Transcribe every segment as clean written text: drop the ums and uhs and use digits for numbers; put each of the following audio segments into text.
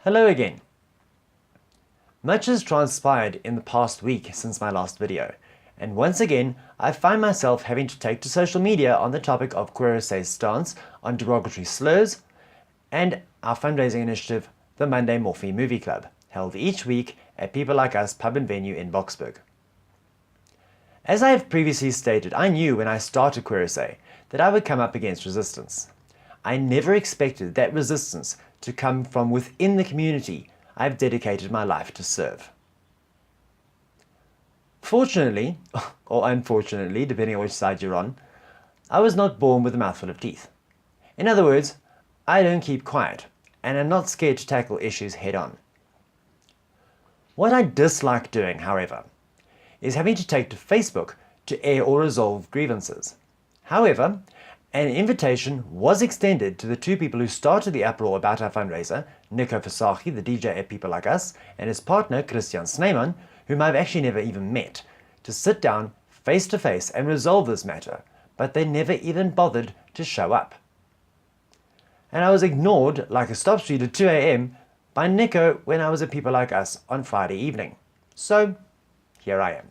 Hello again. Much has transpired in the past week since my last video, and once again I find myself having to take to social media on the topic of QueerSA's stance on derogatory slurs and our fundraising initiative, the Monday Moffie Movie Club, held each week at People Like Us pub and venue in Boksburg. As I have previously stated, I knew when I started QueerSA that I would come up against resistance. I never expected that resistance to come from within the community I've dedicated my life to serve. Fortunately, or unfortunately, depending on which side you're on, I was not born with a mouthful of teeth. In other words, I don't keep quiet, and am not scared to tackle issues head on. What I dislike doing, however, is having to take to Facebook to air or resolve grievances. However, an invitation was extended to the two people who started the uproar about our fundraiser, Nico Versace, the DJ at People Like Us, and his partner, Christian Sneeman, whom I've actually never even met, to sit down face to face and resolve this matter, but they never even bothered to show up. And I was ignored like a stop street at 2 a.m. by Nico when I was at People Like Us on Friday evening. So, here I am.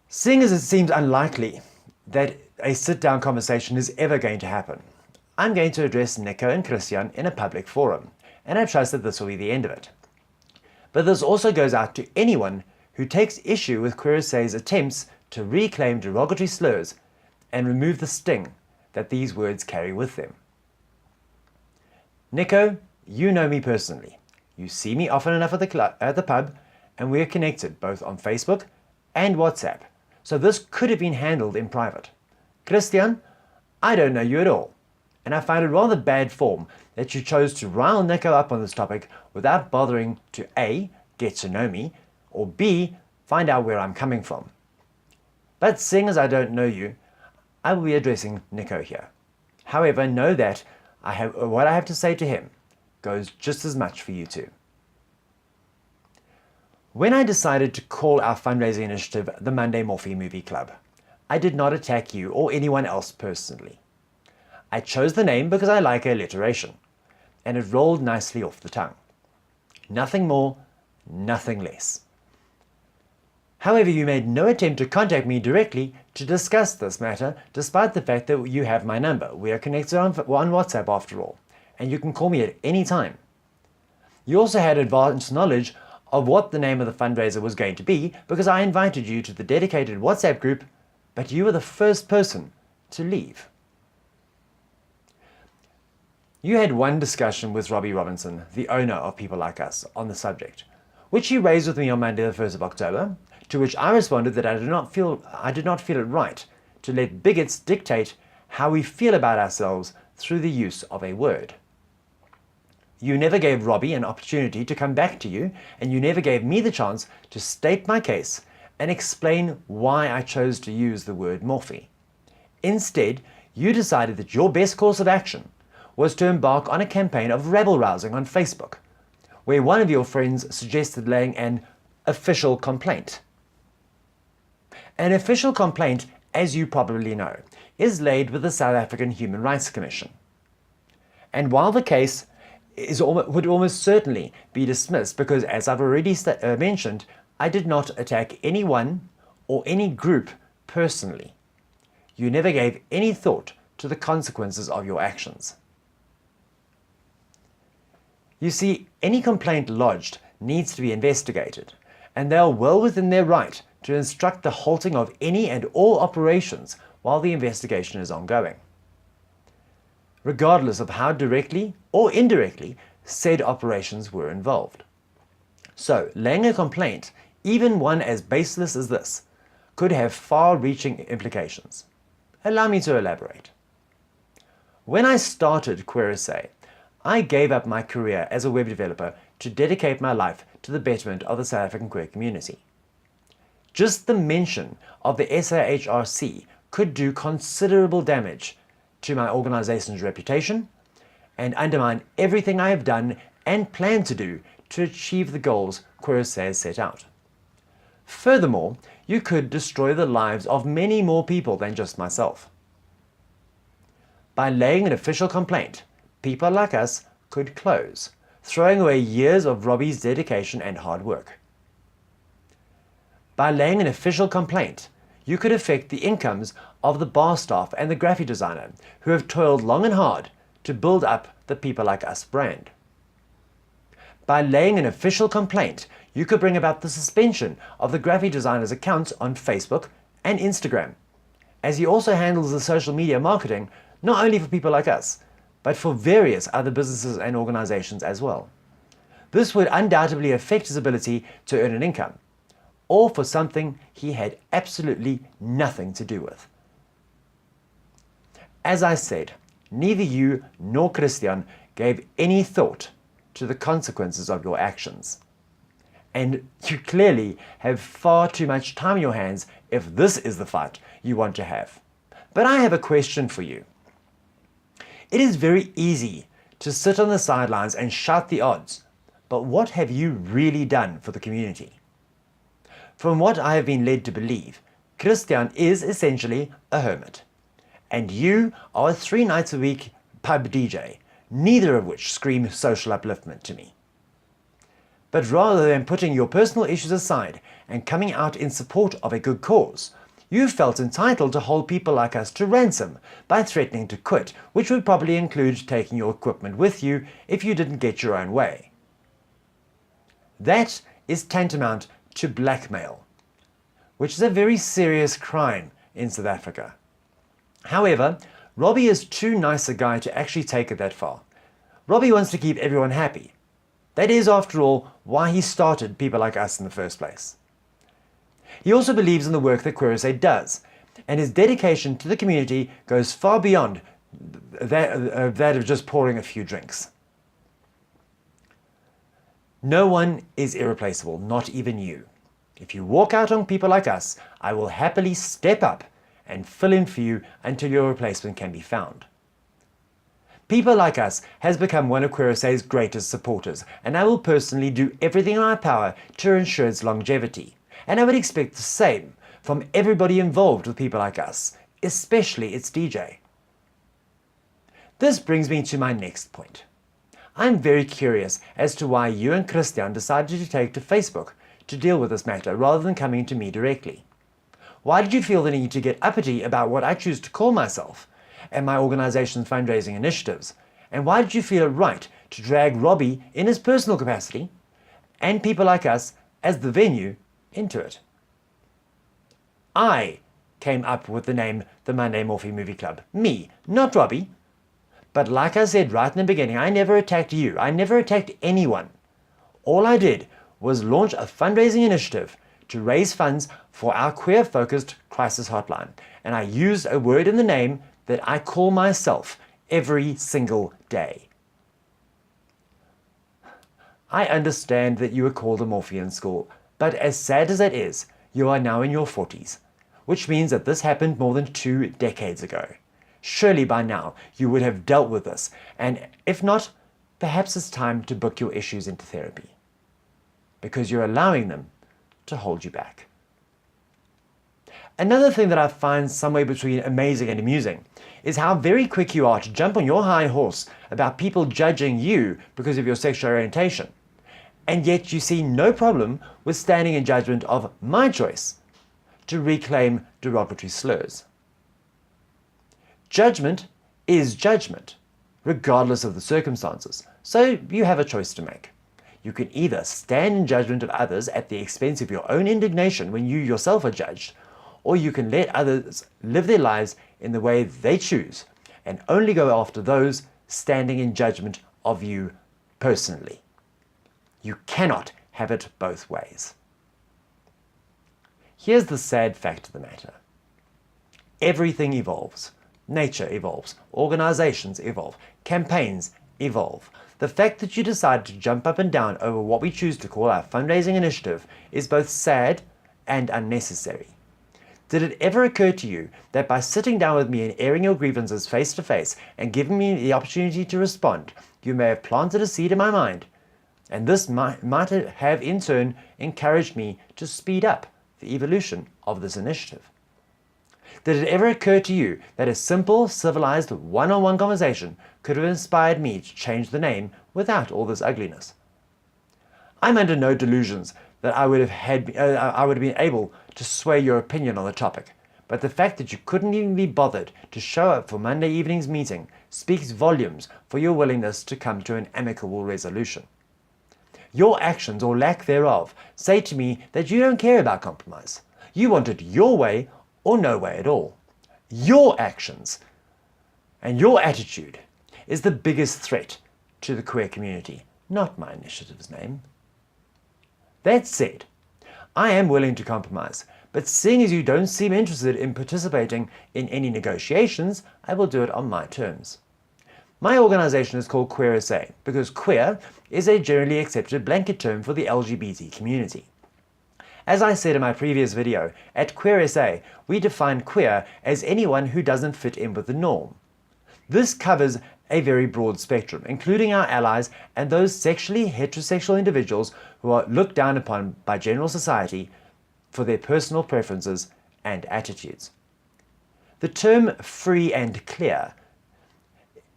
Seeing as it seems unlikely that a sit-down conversation is ever going to happen, I'm going to address Nico and Christian in a public forum, and I trust that this will be the end of it. But this also goes out to anyone who takes issue with QueerSA's attempts to reclaim derogatory slurs and remove the sting that these words carry with them. Nico, you know me personally. You see me often enough at the pub, and we're connected both on Facebook and WhatsApp. So this could have been handled in private. Christian, I don't know you at all, and I find it rather bad form that you chose to rile Nico up on this topic without bothering to A, get to know me, or B, find out where I'm coming from. But seeing as I don't know you, I will be addressing Nico here. However, know that what I have to say to him goes just as much for you too. When I decided to call our fundraising initiative the Monday Moffie Movie Club, I did not attack you or anyone else personally. I chose the name because I like alliteration, and it rolled nicely off the tongue. Nothing more, nothing less. However, you made no attempt to contact me directly to discuss this matter, despite the fact that you have my number. We are connected on WhatsApp after all, and you can call me at any time. You also had advanced knowledge of what the name of the fundraiser was going to be because I invited you to the dedicated WhatsApp group, but you were the first person to leave. You had one discussion with Robbie Robinson, the owner of People Like Us, on the subject, which he raised with me on Monday the 1st of October, to which I responded that I did not feel it right to let bigots dictate how we feel about ourselves through the use of a word. You never gave Robbie an opportunity to come back to you, and you never gave me the chance to state my case and explain why I chose to use the word Moffie. Instead, you decided that your best course of action was to embark on a campaign of rabble-rousing on Facebook, where one of your friends suggested laying an official complaint. An official complaint, as you probably know, is laid with the South African Human Rights Commission. And while the case would almost certainly be dismissed because, as I've already mentioned, I did not attack anyone or any group personally. You never gave any thought to the consequences of your actions. You see, any complaint lodged needs to be investigated, and they are well within their right to instruct the halting of any and all operations while the investigation is ongoing, regardless of how directly or indirectly said operations were involved. So, laying a complaint, even one as baseless as this, could have far-reaching implications. Allow me to elaborate. When I started QueerSA, I gave up my career as a web developer to dedicate my life to the betterment of the South African queer community. Just the mention of the SAHRC could do considerable damage to my organization's reputation and undermine everything I have done and plan to do to achieve the goals QueerSA has set out. Furthermore, you could destroy the lives of many more people than just myself. By laying an official complaint, People Like Us could close, throwing away years of Robbie's dedication and hard work. By laying an official complaint, you could affect the incomes of the bar staff and the graphic designer who have toiled long and hard to build up the People Like Us brand. By laying an official complaint, you could bring about the suspension of the graphic designer's accounts on Facebook and Instagram, as he also handles the social media marketing not only for People Like Us, but for various other businesses and organizations as well. This would undoubtedly affect his ability to earn an income, all for something he had absolutely nothing to do with. As I said, neither you nor Christian gave any thought to the consequences of your actions. And you clearly have far too much time on your hands if this is the fight you want to have. But I have a question for you. It is very easy to sit on the sidelines and shout the odds, but what have you really done for the community? From what I have been led to believe, Christian is essentially a hermit, and you are a 3 nights a week pub DJ, neither of which scream social upliftment to me. But rather than putting your personal issues aside and coming out in support of a good cause, you felt entitled to hold People Like Us to ransom by threatening to quit, which would probably include taking your equipment with you if you didn't get your own way. That is tantamount to blackmail, which is a very serious crime in South Africa. However, Robbie is too nice a guy to actually take it that far. Robbie wants to keep everyone happy. That is, after all, why he started People Like Us in the first place. He also believes in the work that QueerSA does, and his dedication to the community goes far beyond that of just pouring a few drinks. No one is irreplaceable, not even you. If you walk out on People Like Us, I will happily step up and fill in for you until your replacement can be found. People Like Us has become one of QueerSA's greatest supporters, and I will personally do everything in my power to ensure its longevity. And I would expect the same from everybody involved with People Like Us, especially its DJ. This brings me to my next point. I'm very curious as to why you and Christian decided to take to Facebook to deal with this matter rather than coming to me directly. Why did you feel the need to get uppity about what I choose to call myself and my organization's fundraising initiatives? And why did you feel it right to drag Robbie in his personal capacity and People Like Us as the venue into it? I came up with the name the Monday Moffie Movie Club. Me, not Robbie. But like I said right in the beginning, I never attacked you. I never attacked anyone. All I did was launch a fundraising initiative to raise funds for our queer-focused crisis hotline. And I used a word in the name that I call myself every single day. I understand that you were called a Moffie in school, but as sad as that is, you are now in your 40s, which means that this happened more than 2 decades ago. Surely by now you would have dealt with this, and if not, perhaps it's time to book your issues into therapy, because you're allowing them to hold you back. Another thing that I find somewhere between amazing and amusing is how very quick you are to jump on your high horse about people judging you because of your sexual orientation, and yet you see no problem with standing in judgment of my choice to reclaim derogatory slurs. Judgment is judgment, regardless of the circumstances, so you have a choice to make. You can either stand in judgment of others at the expense of your own indignation when you yourself are judged, or you can let others live their lives in the way they choose and only go after those standing in judgment of you personally. You cannot have it both ways. Here's the sad fact of the matter. Everything evolves. Nature evolves. Organizations evolve. Campaigns evolve. The fact that you decide to jump up and down over what we choose to call our fundraising initiative is both sad and unnecessary. Did it ever occur to you that by sitting down with me and airing your grievances face to face and giving me the opportunity to respond, you may have planted a seed in my mind, and this might have in turn encouraged me to speed up the evolution of this initiative? Did it ever occur to you that a simple, civilized, one-on-one conversation could have inspired me to change the name without all this ugliness? I'm under no delusions that I would have been able to sway your opinion on the topic, but the fact that you couldn't even be bothered to show up for Monday evening's meeting speaks volumes for your willingness to come to an amicable resolution. Your actions, or lack thereof, say to me that you don't care about compromise. You want it your way or no way at all. Your actions and your attitude is the biggest threat to the queer community, not my initiative's name. That said, I am willing to compromise, but seeing as you don't seem interested in participating in any negotiations, I will do it on my terms. My organisation is called QueerSA because queer is a generally accepted blanket term for the LGBT community. As I said in my previous video, at QueerSA we define queer as anyone who doesn't fit in with the norm. This covers a very broad spectrum, including our allies and those sexually heterosexual individuals who are looked down upon by general society for their personal preferences and attitudes. The term free and clear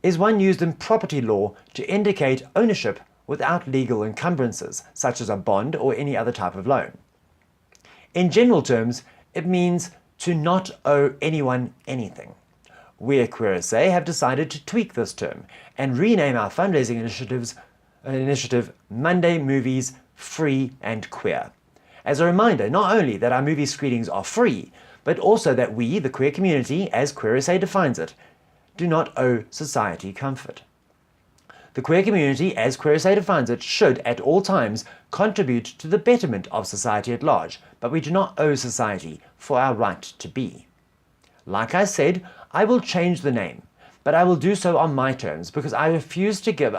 is one used in property law to indicate ownership without legal encumbrances, such as a bond or any other type of loan. In general terms, it means to not owe anyone anything. We at QueerSA have decided to tweak this term and rename our fundraising initiative Monday Movies Free and Queer. As a reminder, not only that our movie screenings are free, but also that we, the queer community, as QueerSA defines it, do not owe society comfort. The queer community, as QueerSA defines it, should at all times contribute to the betterment of society at large, but we do not owe society for our right to be. Like I said, I will change the name, but I will do so on my terms because I refuse to give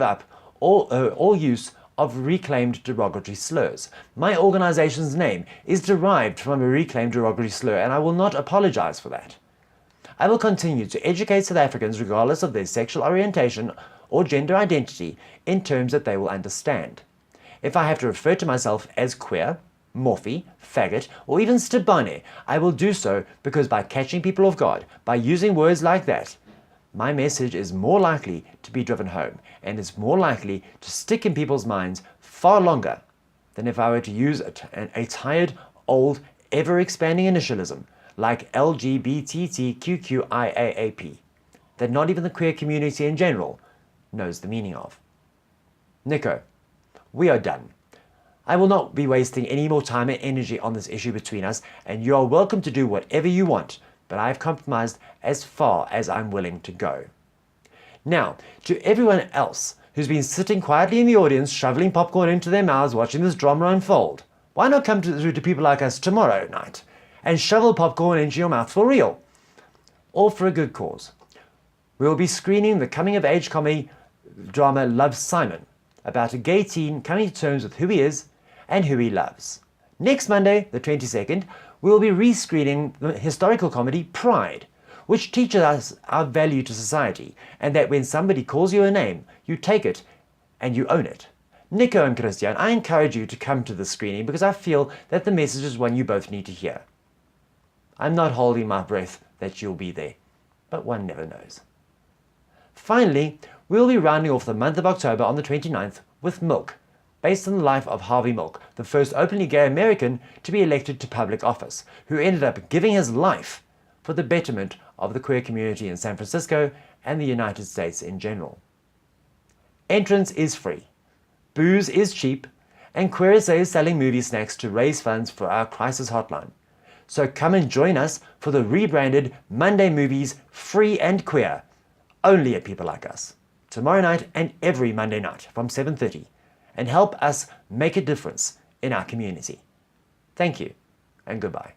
up all use of reclaimed derogatory slurs. My organization's name is derived from a reclaimed derogatory slur, and I will not apologize for that. I will continue to educate South Africans regardless of their sexual orientation or gender identity in terms that they will understand. If I have to refer to myself as queer, Moffie, faggot, or even Stabane, I will do so because by catching people off guard, by using words like that, my message is more likely to be driven home and is more likely to stick in people's minds far longer than if I were to use a tired, old, ever-expanding initialism like LGBTQQIAAP that not even the queer community in general knows the meaning of. Nico, we are done. I will not be wasting any more time and energy on this issue between us, and you are welcome to do whatever you want, but I have compromised as far as I'm willing to go. Now, to everyone else who's been sitting quietly in the audience, shoveling popcorn into their mouths, watching this drama unfold, why not come through to people like us tomorrow night and shovel popcorn into your mouth for real? All for a good cause. We will be screening the coming-of-age comedy drama Love, Simon, about a gay teen coming to terms with who he is and who he loves. Next Monday, the 22nd, we will be rescreening the historical comedy Pride, which teaches us our value to society, and that when somebody calls you a name, you take it and you own it. Nico and Christian, I encourage you to come to the screening because I feel that the message is one you both need to hear. I'm not holding my breath that you'll be there, but one never knows. Finally, we'll be rounding off the month of October on the 29th with Milk, based on the life of Harvey Milk, the first openly gay American to be elected to public office, who ended up giving his life for the betterment of the queer community in San Francisco and the United States in general. Entrance is free, booze is cheap, and QueerSA is selling movie snacks to raise funds for our crisis hotline. So come and join us for the rebranded Monday Movies Free and Queer, only at people like us, tomorrow night and every Monday night from 7:30, and help us make a difference in our community. Thank you, and goodbye.